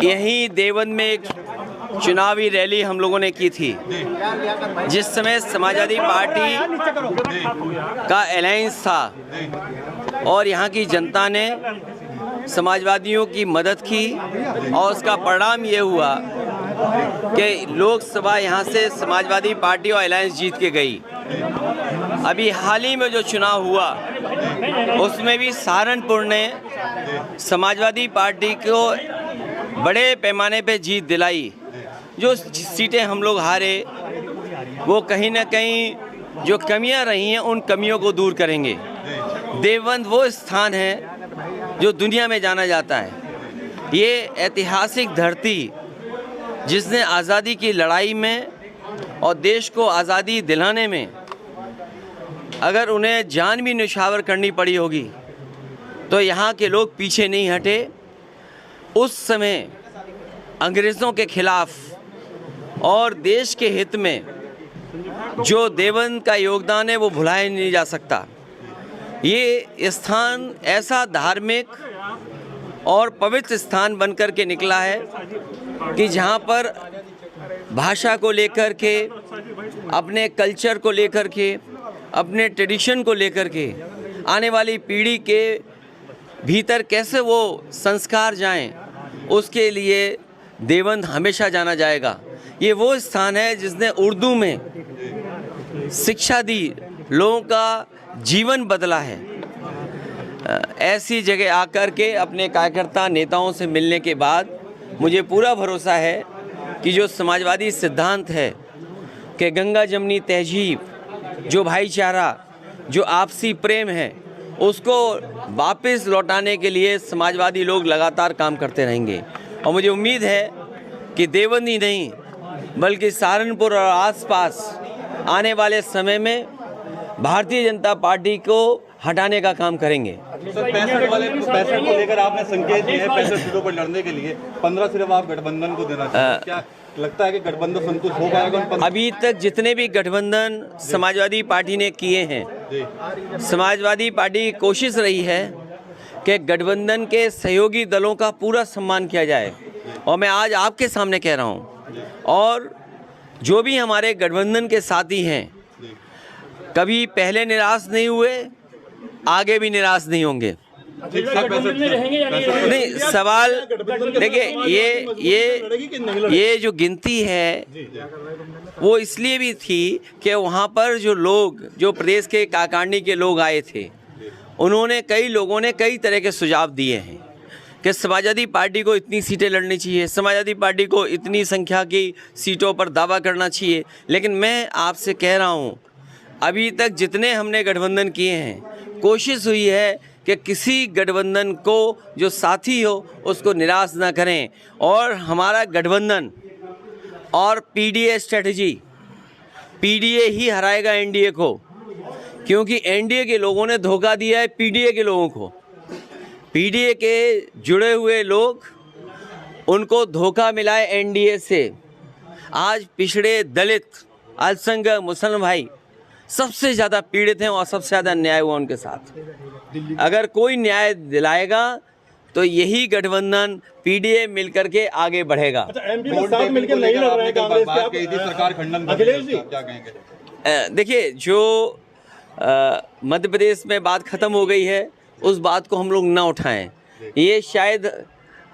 यहीं देवबंद में एक चुनावी रैली हम लोगों ने की थी, जिस समय समाजवादी पार्टी का अलायंस था और यहाँ की जनता ने समाजवादियों की मदद की और उसका परिणाम ये हुआ कि लोकसभा यहाँ से समाजवादी पार्टी और अलायंस जीत के गई। अभी हाल ही में जो चुनाव हुआ उसमें भी सहारनपुर ने समाजवादी पार्टी को बड़े पैमाने पे जीत दिलाई। जो सीटें हम लोग हारे वो कहीं ना कहीं जो कमियां रही हैं उन कमियों को दूर करेंगे। देवबंद वो स्थान है जो दुनिया में जाना जाता है। ये ऐतिहासिक धरती जिसने आज़ादी की लड़ाई में और देश को आज़ादी दिलाने में अगर उन्हें जान भी निछावर करनी पड़ी होगी तो यहाँ के लोग पीछे नहीं हटे। उस समय अंग्रेज़ों के खिलाफ और देश के हित में जो देवबंद का योगदान है वो भुलाया नहीं जा सकता। ये स्थान ऐसा धार्मिक और पवित्र स्थान बनकर के निकला है कि जहाँ पर भाषा को लेकर के, अपने कल्चर को लेकर के, अपने ट्रेडिशन को लेकर के आने वाली पीढ़ी के भीतर कैसे वो संस्कार जाएं, उसके लिए देवबंद हमेशा जाना जाएगा। ये वो स्थान है जिसने उर्दू में शिक्षा दी, लोगों का जीवन बदला है। ऐसी जगह आकर के अपने कार्यकर्ता नेताओं से मिलने के बाद मुझे पूरा भरोसा है कि जो समाजवादी सिद्धांत है कि गंगा जमनी तहजीब, जो भाईचारा, जो आपसी प्रेम है, उसको वापस लौटाने के लिए समाजवादी लोग लगातार काम करते रहेंगे। और मुझे उम्मीद है कि देवबंद ही नहीं बल्कि सहारनपुर और आसपास आने वाले समय में भारतीय जनता पार्टी को हटाने का काम करेंगे। सर, 65 को लेकर आपने संकेत दिए हैं 65 सीटों पर लड़ने के लिए, 15 सिर्फ आप गठबंधन को देना चाहिए। क्या लगता है कि गठबंधन संतुष्ट हो पाएगा? अभी तक जितने भी गठबंधन समाजवादी पार्टी ने किए हैं, समाजवादी पार्टी की कोशिश रही है कि गठबंधन के सहयोगी दलों का पूरा सम्मान किया जाए। और मैं आज आपके सामने कह रहा हूँ, और जो भी हमारे गठबंधन के साथी हैं कभी पहले निराश नहीं हुए, आगे भी निराश नहीं होंगे। नहीं, सवाल देखिए, ये जो गिनती है वो इसलिए भी थी कि वहाँ पर जो लोग, जो प्रदेश के काकांडी के लोग आए थे, उन्होंने, कई लोगों ने कई तरह के सुझाव दिए हैं कि समाजवादी पार्टी को इतनी सीटें लड़नी चाहिए, समाजवादी पार्टी को इतनी संख्या की सीटों पर दावा करना चाहिए। लेकिन मैं आपसे कह रहा हूँ, अभी तक जितने हमने गठबंधन किए हैं, कोशिश हुई है कि किसी गठबंधन को जो साथी हो उसको निराश ना करें। और हमारा गठबंधन और पीडीए स्ट्रेटजी, पीडीए ही हराएगा एनडीए को, क्योंकि एनडीए के लोगों ने धोखा दिया है पीडीए के लोगों को। पीडीए के जुड़े हुए लोग, उनको धोखा मिला है एनडीए से। आज पिछड़े, दलित, अल्पसंख्यक, मुसलमान भाई सबसे ज़्यादा पीड़ित हैं और सबसे ज़्यादा न्याय हुआ उनके साथ। अगर कोई न्याय दिलाएगा तो यही गठबंधन पीडीए मिलकर के आगे बढ़ेगा। अच्छा, एमपी में साथ मिलकर नहीं लड़ रहे हैं कांग्रेस के, सरकार खंडन कर रही है, क्या कहेंगे? देखिए, जो मध्य प्रदेश में बात ख़त्म हो गई है उस बात को हम लोग ना उठाएं। ये शायद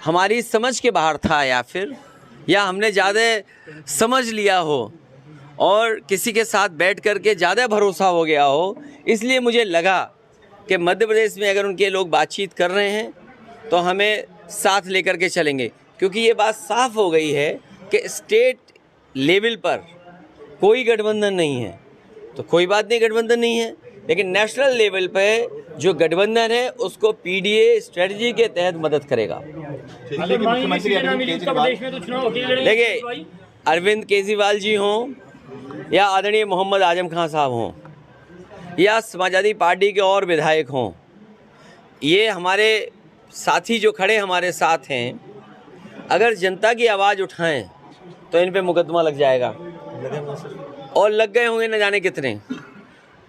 हमारी समझ के बाहर था, या हमने ज़्यादा समझ लिया हो और किसी के साथ बैठ कर के ज़्यादा भरोसा हो गया हो। इसलिए मुझे लगा कि मध्य प्रदेश में अगर उनके लोग बातचीत कर रहे हैं तो हमें साथ लेकर के चलेंगे, क्योंकि ये बात साफ हो गई है कि स्टेट लेवल पर कोई गठबंधन नहीं है। तो कोई बात नहीं, गठबंधन नहीं है, लेकिन नेशनल लेवल पे जो गठबंधन है उसको पीडीए स्ट्रेटजी के तहत मदद करेगा। देखिए, अरविंद केजरीवाल जी हों या आदरणीय मोहम्मद आजम खान साहब हों या समाजवादी पार्टी के और विधायक हों, ये हमारे साथी जो खड़े हमारे साथ हैं, अगर जनता की आवाज़ उठाएं तो इन पे मुकदमा लग जाएगा, और लग गए होंगे न जाने कितने।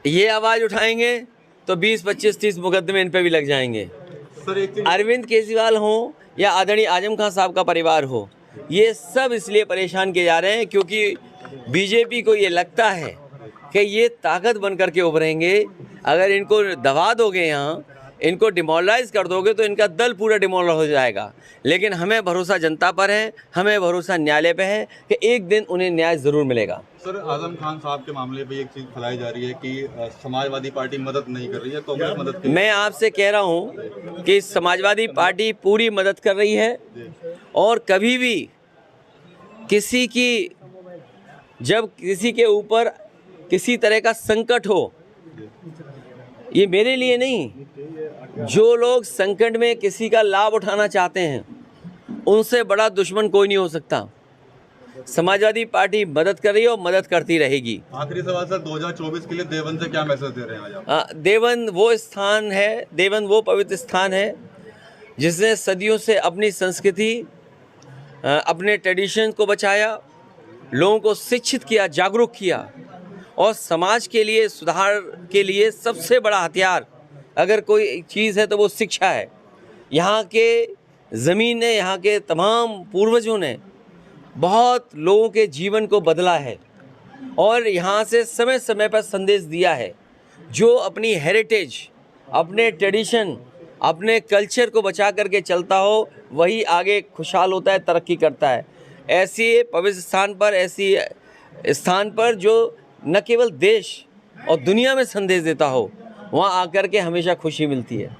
ये आवाज़ उठाएंगे तो 20, 25, 30 मुकदमे इन पे भी लग जाएंगे। अरविंद केजरीवाल हों या आदरणीय आजम खान साहब का परिवार हो, ये सब इसलिए परेशान किए जा रहे हैं क्योंकि बीजेपी को ये लगता है कि ये ताकत बन कर के उभरेंगे। अगर इनको दबा दोगे, यहाँ इनको डिमोरलाइज कर दोगे तो इनका दल पूरा डिमोरलाइज हो जाएगा। लेकिन हमें भरोसा जनता पर है, हमें भरोसा न्यायालय पे है कि एक दिन उन्हें न्याय ज़रूर मिलेगा। सर, आजम खान साहब के मामले पे एक चीज़ फैलाई जा रही है कि समाजवादी पार्टी मदद नहीं कर रही है, कांग्रेस मदद कर रही है। मैं आपसे कह रहा हूँ कि समाजवादी पार्टी पूरी मदद कर रही है और कभी भी किसी की, जब किसी के ऊपर किसी तरह का संकट हो, ये मेरे लिए नहीं, जो लोग संकट में किसी का लाभ उठाना चाहते हैं उनसे बड़ा दुश्मन कोई नहीं हो सकता। समाजवादी पार्टी मदद कर रही है और मदद करती रहेगी। आखिरी सवाल सर, 2024 के लिए देवबंद से क्या मैसेज दे रहे हैं आज आप? देवबंद वो स्थान है, देवबंद वो पवित्र स्थान है जिसने सदियों से अपनी संस्कृति, अपने ट्रेडिशन को बचाया, लोगों को शिक्षित किया, जागरूक किया और समाज के लिए, सुधार के लिए सबसे बड़ा हथियार अगर कोई चीज़ है तो वो शिक्षा है। यहाँ के ज़मीन ने, यहाँ के तमाम पूर्वजों ने बहुत लोगों के जीवन को बदला है और यहाँ से समय समय पर संदेश दिया है। जो अपनी हेरिटेज, अपने ट्रेडिशन, अपने कल्चर को बचा करके चलता हो वही आगे खुशहाल होता है, तरक्की करता है। ऐसे पवित्र स्थान पर, ऐसी स्थान पर जो न केवल देश और दुनिया में संदेश देता हो, वहाँ आकर के हमेशा खुशी मिलती है।